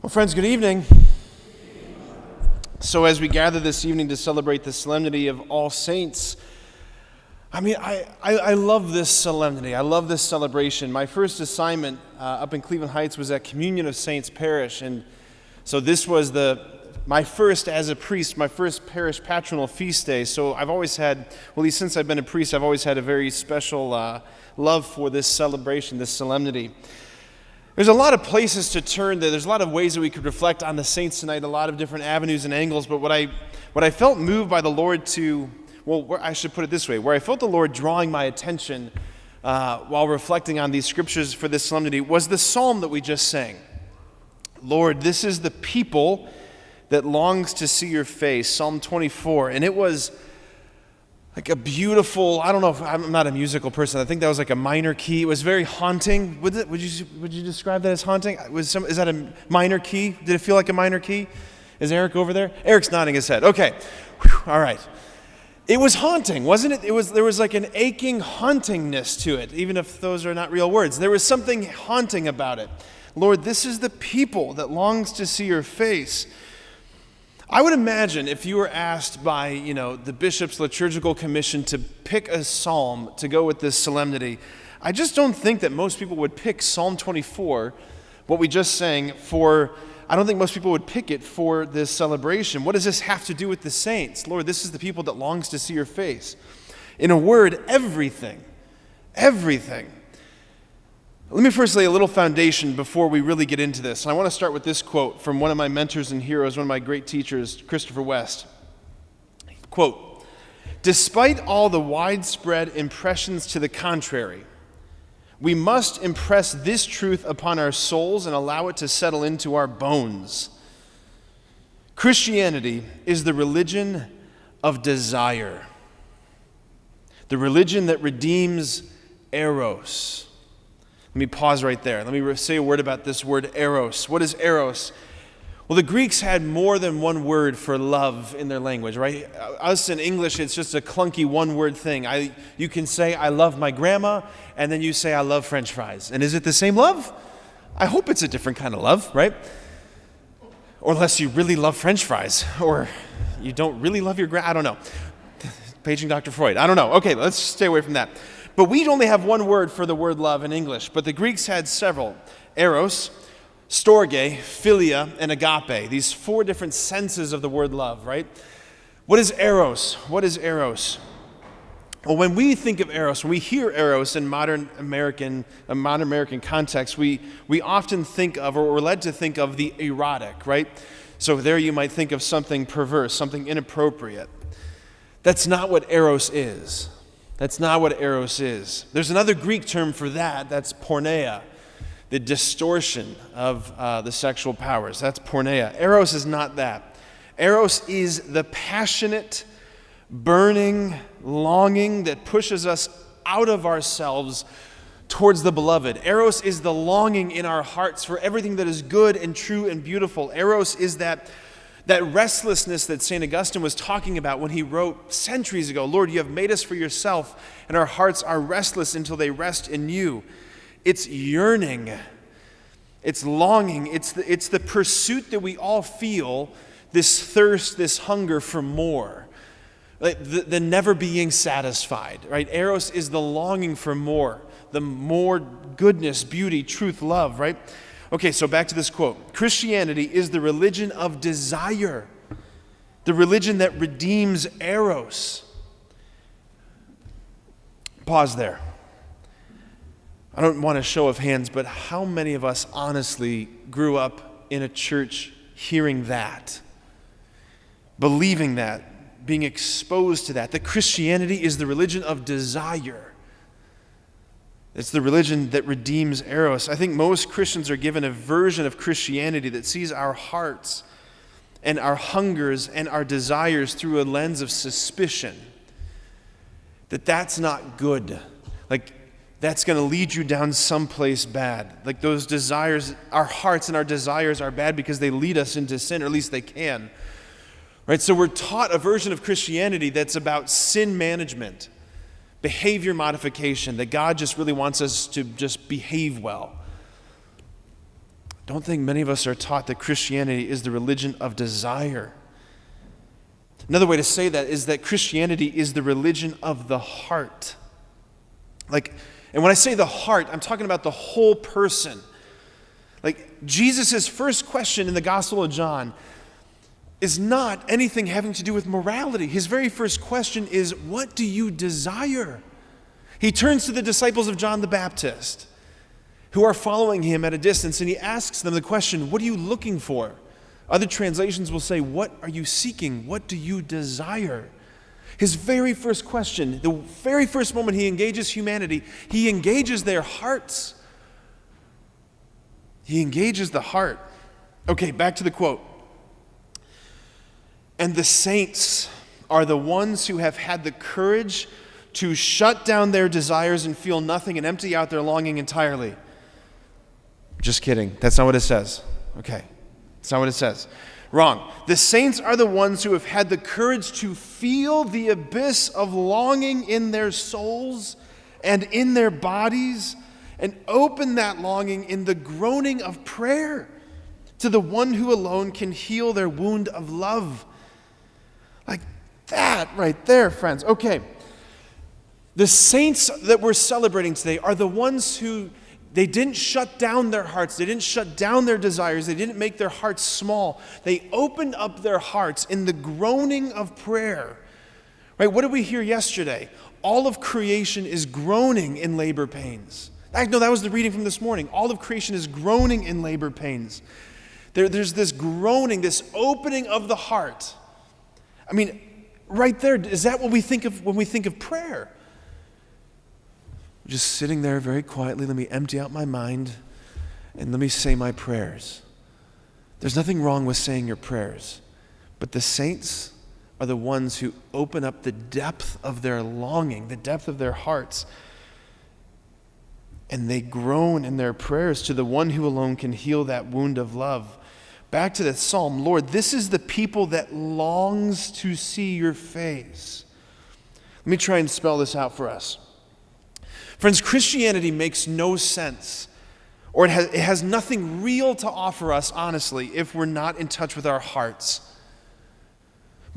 Well, friends, good evening. So as we gather this evening to celebrate the solemnity of All Saints, I love this solemnity. I love this celebration. My first assignment up in Cleveland Heights was at Communion of Saints Parish, and so this was my first as a priest, my first parish patronal feast day. So I've always had, well, at least since I've been a priest, I've always had a very special love for this celebration, this solemnity. There's a lot of places to turn there. There's a lot of ways that we could reflect on the saints tonight, a lot of different avenues and angles, but what I felt moved by the Lord to, I should put it this way, where I felt the Lord drawing my attention while reflecting on these scriptures for this solemnity was the psalm that we just sang. Lord, this is the people that longs to see your face, Psalm 24, and it was like a beautiful, I don't know if I'm not a musical person. I think that was like a minor key. It was very haunting. Would you describe that as haunting? Is that a minor key? Did it feel like a minor key? Is Eric over there? Eric's nodding his head. Okay. Whew. All right. It was haunting, wasn't it? There was like an aching hauntingness to it, even if those are not real words. There was something haunting about it. Lord, this is the people that longs to see your face. I would imagine if you were asked by, the bishop's liturgical commission to pick a psalm to go with this solemnity, I just don't think that most people would pick Psalm 24, what we just sang, I don't think most people would pick it for this celebration. What does this have to do with the saints? Lord, this is the people that longs to see your face. In a word, everything. Everything. Let me first lay a little foundation before we really get into this. And I want to start with this quote from one of my mentors and heroes, one of my great teachers, Christopher West. Quote, "Despite all the widespread impressions to the contrary, we must impress this truth upon our souls and allow it to settle into our bones. Christianity is the religion of desire, the religion that redeems Eros." Let me pause right there. Let me say a word about this word Eros. What is Eros? Well, the Greeks had more than one word for love in their language, right? Us in English, it's just a clunky one-word thing. You can say, I love my grandma, and then you say, I love French fries. And is it the same love? I hope it's a different kind of love, right? Or unless you really love French fries, or you don't really love your grandma. I don't know. Paging Dr. Freud. I don't know. Okay, let's stay away from that. But we only have one word for the word love in English, but the Greeks had several. Eros, storge, philia, and agape. These four different senses of the word love, right? What is Eros? What is Eros? Well, when we think of Eros, when we hear Eros in modern American context, we often think of, or we're led to think of the erotic, right? So there you might think of something perverse, something inappropriate. That's not what Eros is. That's not what Eros is. There's another Greek term for that. That's porneia, the distortion of the sexual powers. That's porneia. Eros is not that. Eros is the passionate, burning longing that pushes us out of ourselves towards the beloved. Eros is the longing in our hearts for everything that is good and true and beautiful. Eros is that restlessness that St. Augustine was talking about when he wrote centuries ago, Lord, you have made us for yourself, and our hearts are restless until they rest in you. It's yearning. It's longing. It's the pursuit that we all feel, this thirst, this hunger for more. Like the never being satisfied, right? Eros is the longing for more, the more goodness, beauty, truth, love, right? Okay, so back to this quote. Christianity is the religion of desire, the religion that redeems Eros. Pause there. I don't want a show of hands, but how many of us honestly grew up in a church hearing that, believing that, being exposed to that Christianity is the religion of desire? It's the religion that redeems Eros. I think most Christians are given a version of Christianity that sees our hearts and our hungers and our desires through a lens of suspicion. That's not good. Like, that's going to lead you down someplace bad. Like those desires, our hearts and our desires are bad because they lead us into sin, or at least they can. Right? So we're taught a version of Christianity that's about sin management, behavior modification, that God just really wants us to just behave well. don't think many of us are taught that Christianity is the religion of desire. Another way to say that is that Christianity is the religion of the heart. And when I say the heart, I'm talking about the whole person. Jesus' first question in the Gospel of John is not anything having to do with morality. His very first question is, what do you desire? He turns to the disciples of John the Baptist, who are following him at a distance, and he asks them the question, what are you looking for? Other translations will say, what are you seeking? What do you desire? His very first question, the very first moment he engages humanity, he engages their hearts. He engages the heart. Okay, back to the quote. And the saints are the ones who have had the courage to shut down their desires and feel nothing and empty out their longing entirely. Just kidding. That's not what it says. Okay. That's not what it says. Wrong. The saints are the ones who have had the courage to feel the abyss of longing in their souls and in their bodies and open that longing in the groaning of prayer to the one who alone can heal their wound of love. Like that right there, friends. Okay. The saints that we're celebrating today are the ones who they didn't shut down their hearts. They didn't shut down their desires. They didn't make their hearts small. They opened up their hearts in the groaning of prayer. Right? What did we hear yesterday? All of creation is groaning in labor pains. No, that was the reading from this morning. All of creation is groaning in labor pains. There's this groaning, this opening of the heart. I mean, right there, is that what we think of when we think of prayer? Just sitting there very quietly, let me empty out my mind and let me say my prayers. There's nothing wrong with saying your prayers, but the saints are the ones who open up the depth of their longing, the depth of their hearts, and they groan in their prayers to the one who alone can heal that wound of love. Back to the psalm, Lord, this is the people that longs to see your face. Let me try and spell this out for us. Friends, Christianity makes no sense, or it has nothing real to offer us, honestly, if we're not in touch with our hearts.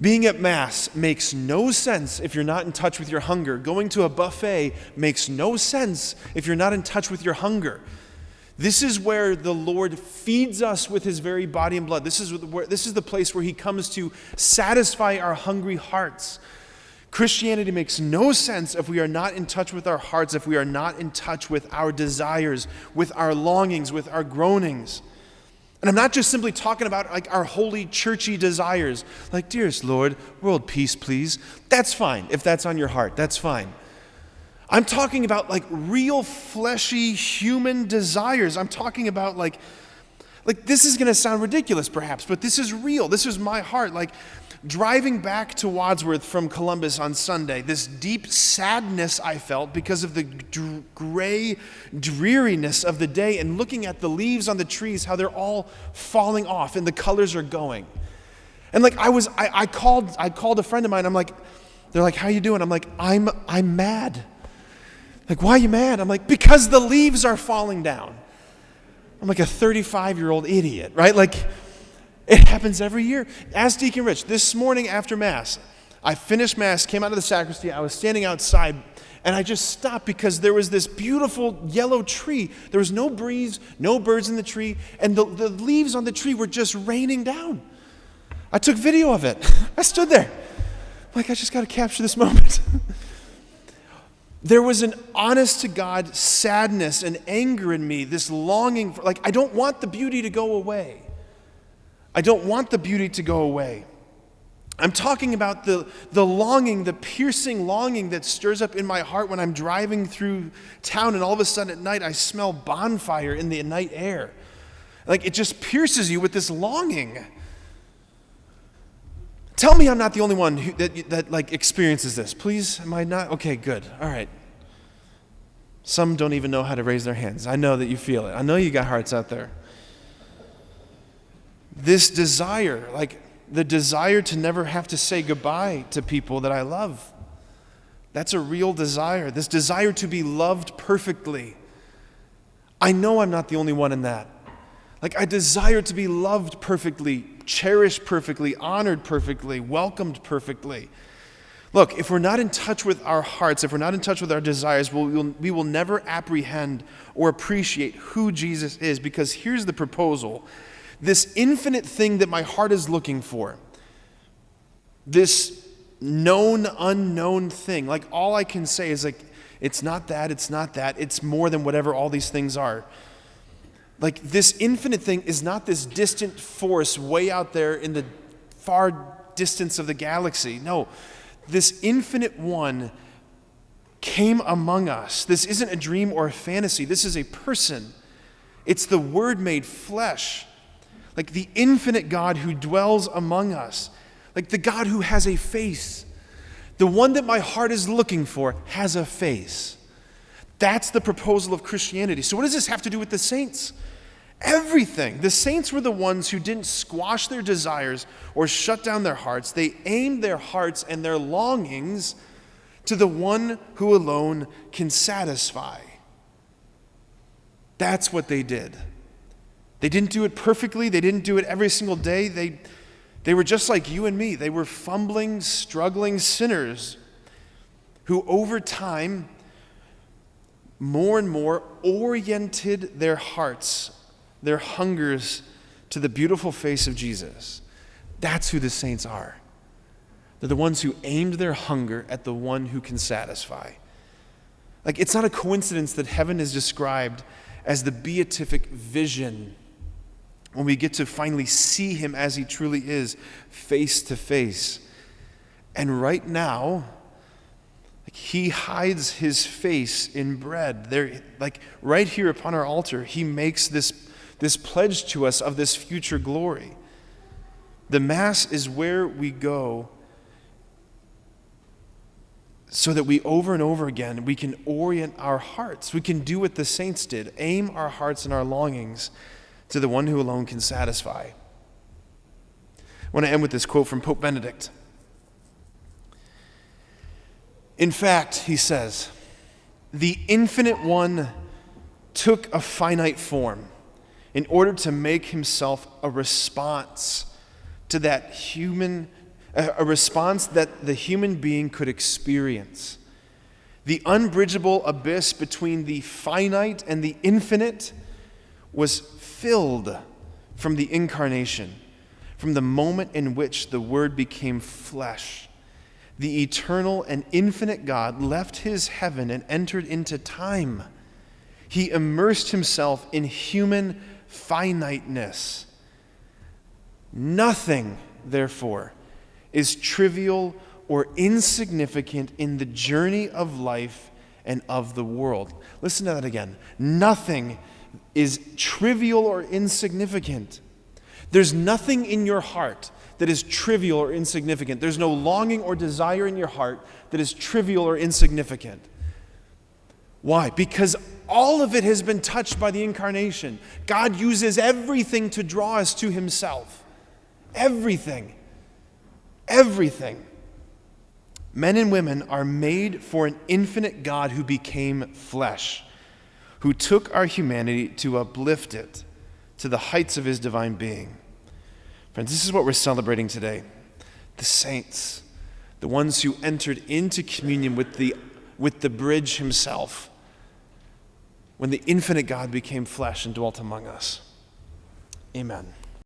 Being at Mass makes no sense if you're not in touch with your hunger. Going to a buffet makes no sense if you're not in touch with your hunger. This is where the Lord feeds us with his very body and blood. This is the place where he comes to satisfy our hungry hearts. Christianity makes no sense if we are not in touch with our hearts, if we are not in touch with our desires, with our longings, with our groanings. And I'm not just simply talking about like our holy churchy desires, like, dearest Lord, world peace, please. That's fine. If that's on your heart, that's fine. I'm talking about like real fleshy human desires. I'm talking about like this is going to sound ridiculous perhaps, but this is real. This is my heart. Like driving back to Wadsworth from Columbus on Sunday, this deep sadness I felt because of the gray dreariness of the day and looking at the leaves on the trees, how they're all falling off and the colors are going. And like I called a friend of mine. I'm like, they're like, how you doing? I'm like, I'm mad. Like, why are you mad? I'm like, because the leaves are falling down. I'm like a 35-year-old idiot, right? Like, it happens every year. Ask Deacon Rich. This morning after Mass, I finished Mass, came out of the sacristy, I was standing outside, and I just stopped because there was this beautiful yellow tree. There was no breeze, no birds in the tree, and the leaves on the tree were just raining down. I took video of it. I stood there. I'm like, I just got to capture this moment. There was an honest-to-God sadness and anger in me, this longing for, like, I don't want the beauty to go away. I don't want the beauty to go away. I'm talking about the longing, the piercing longing that stirs up in my heart when I'm driving through town and all of a sudden at night I smell bonfire in the night air. Like, it just pierces you with this longing. Tell me I'm not the only one that like experiences this. Please, am I not? Okay, good. All right. Some don't even know how to raise their hands. I know that you feel it. I know you got hearts out there. This desire, like the desire to never have to say goodbye to people that I love. That's a real desire. This desire to be loved perfectly. I know I'm not the only one in that. Like, I desire to be loved perfectly, cherished perfectly, honored perfectly, welcomed perfectly. Look, if we're not in touch with our hearts, if we're not in touch with our desires, we will never apprehend or appreciate who Jesus is, because here's the proposal. This infinite thing that my heart is looking for, this known, unknown thing, like all I can say is like, it's not that, it's more than whatever all these things are. Like, this infinite thing is not this distant force way out there in the far distance of the galaxy. No, this infinite one came among us. This isn't a dream or a fantasy. This is a person. It's the Word made flesh. Like the infinite God who dwells among us. Like the God who has a face. The one that my heart is looking for has a face. That's the proposal of Christianity. So what does this have to do with the saints? Everything. The saints were the ones who didn't squash their desires or shut down their hearts. They aimed their hearts and their longings to the one who alone can satisfy. That's what they did. They didn't do it perfectly. They didn't do it every single day. They were just like you and me. They were fumbling, struggling sinners who over time more and more oriented their hearts, their hungers to the beautiful face of Jesus. That's who the saints are. They're the ones who aimed their hunger at the one who can satisfy. Like, it's not a coincidence that heaven is described as the beatific vision when we get to finally see him as he truly is, face to face. And right now, like, he hides his face in bread. There, like right here upon our altar, he makes this pledge to us of this future glory. The Mass is where we go so that we over and over again, we can orient our hearts. We can do what the saints did, aim our hearts and our longings to the one who alone can satisfy. I want to end with this quote from Pope Benedict. In fact, he says, the infinite one took a finite form in order to make himself a response to that a response that the human being could experience. The unbridgeable abyss between the finite and the infinite was filled from the Incarnation, from the moment in which the Word became flesh. The eternal and infinite God left his heaven and entered into time. He immersed himself in human finiteness. Nothing, therefore, is trivial or insignificant in the journey of life and of the world. Listen to that again. Nothing is trivial or insignificant. There's nothing in your heart that is trivial or insignificant. There's no longing or desire in your heart that is trivial or insignificant. Why? Because all of it has been touched by the Incarnation. God uses everything to draw us to himself. Everything. Everything. Men and women are made for an infinite God who became flesh, who took our humanity to uplift it to the heights of his divine being. Friends, this is what we're celebrating today. The saints, the ones who entered into communion with the bridge himself, when the infinite God became flesh and dwelt among us. Amen.